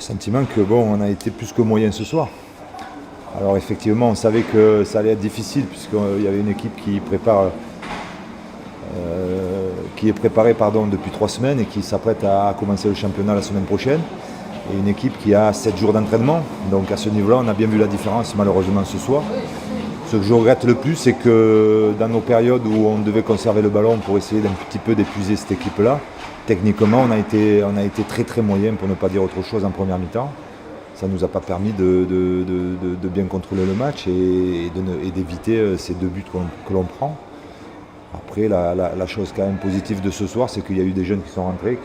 Sentiment que on a été plus que moyen ce soir. Alors effectivement, on savait que ça allait être difficile puisqu'il y avait une équipe qui est préparée depuis 3 semaines et qui s'apprête à commencer le championnat la semaine prochaine. Et une équipe qui a 7 jours d'entraînement. Donc à ce niveau-là, on a bien vu la différence malheureusement ce soir. Ce que je regrette le plus, c'est que dans nos périodes où on devait conserver le ballon pour essayer d'un petit peu d'épuiser cette équipe-là, techniquement, on a été très très moyen, pour ne pas dire autre chose, en première mi-temps. Ça ne nous a pas permis de bien contrôler le match et d'éviter ces 2 buts que l'on prend. Après, la chose quand même positive de ce soir, c'est qu'il y a eu des jeunes qui sont rentrés,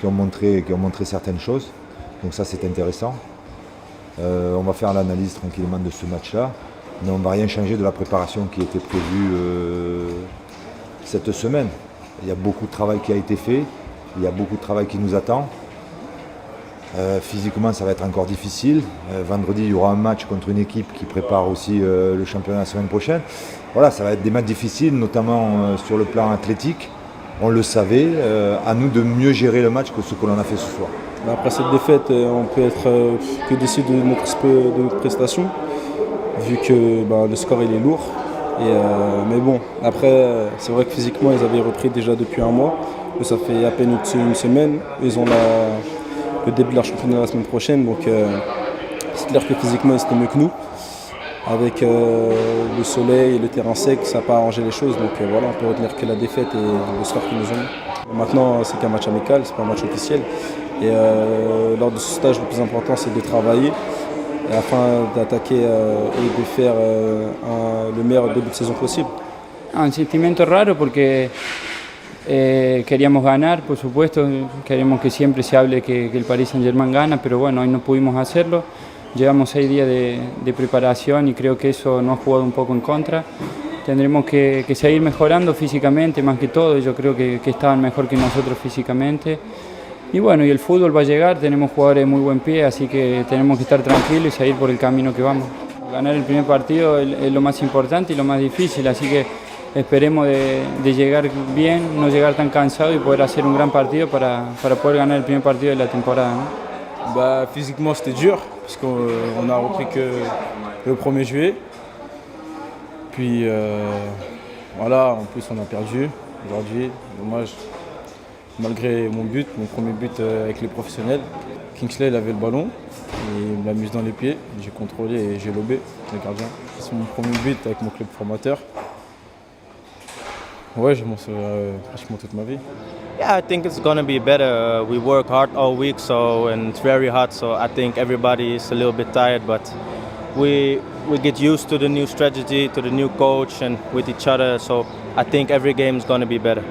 qui ont montré certaines choses. Donc ça, c'est intéressant. On va faire l'analyse tranquillement de ce match-là. Mais on ne va rien changer de la préparation qui était prévue cette semaine. Il y a beaucoup de travail qui a été fait, il y a beaucoup de travail qui nous attend. Physiquement, ça va être encore difficile. Vendredi, il y aura un match contre une équipe qui prépare aussi le championnat la semaine prochaine. Voilà, ça va être des matchs difficiles, notamment sur le plan athlétique. On le savait, à nous de mieux gérer le match que ce que l'on a fait ce soir. Après cette défaite, on peut être que déçu de notre prestation, vu que le score il est lourd. Mais bon, après, c'est vrai que physiquement, ils avaient repris déjà depuis un mois. Ça fait à peine une semaine. Ils ont le début de leur championnat la semaine prochaine, donc c'est clair que physiquement, ils étaient mieux que nous. Avec le soleil et le terrain sec, ça n'a pas arrangé les choses. Donc voilà, on peut retenir que la défaite et le score qu'ils nous ont mis. Maintenant, c'est qu'un match amical, c'est pas un match officiel. Et lors de ce stage, le plus important, c'est de travailler afin d'attaquer et de faire le meilleur début de saison possible. Un sentimiento raro porque queríamos ganar, por supuesto, queremos que siempre se hable que el Paris Saint-Germain gana, pero bueno, hoy no pudimos hacerlo. Llevamos 6 días de preparación y creo que eso nos ha jugado un poco en contra. Tendremos que seguir mejorando físicamente más que todo, yo creo que estaban mejor que nosotros físicamente. Y bueno, y el fútbol va a llegar, tenemos jugadores de muy buen pie, así que tenemos que estar tranquilos y seguir por el camino que vamos. Ganar el primer partido es lo más importante y lo más difícil, así que esperemos de llegar bien, no llegar tan cansado y poder hacer un gran partido para poder ganar el primer partido de la temporada, ¿no? Physiquement c'était dur, parce qu'on a repris que le 1er juillet. Puis voilà, en plus on a perdu aujourd'hui, dommage. Malgré mon premier but avec les professionnels, Kingsley il avait le ballon, et il me l'a mis dans les pieds, j'ai contrôlé et j'ai lobé le gardien. C'est mon premier but avec mon club formateur. Ouais, je m'en souviens pratiquement toute ma vie. Yeah, I think it's gonna be better. We work hard all week, and it's very hot, so I think everybody is a little bit tired, but we get used to the new strategy, to the new coach, and with each other. So I think every game is gonna be better.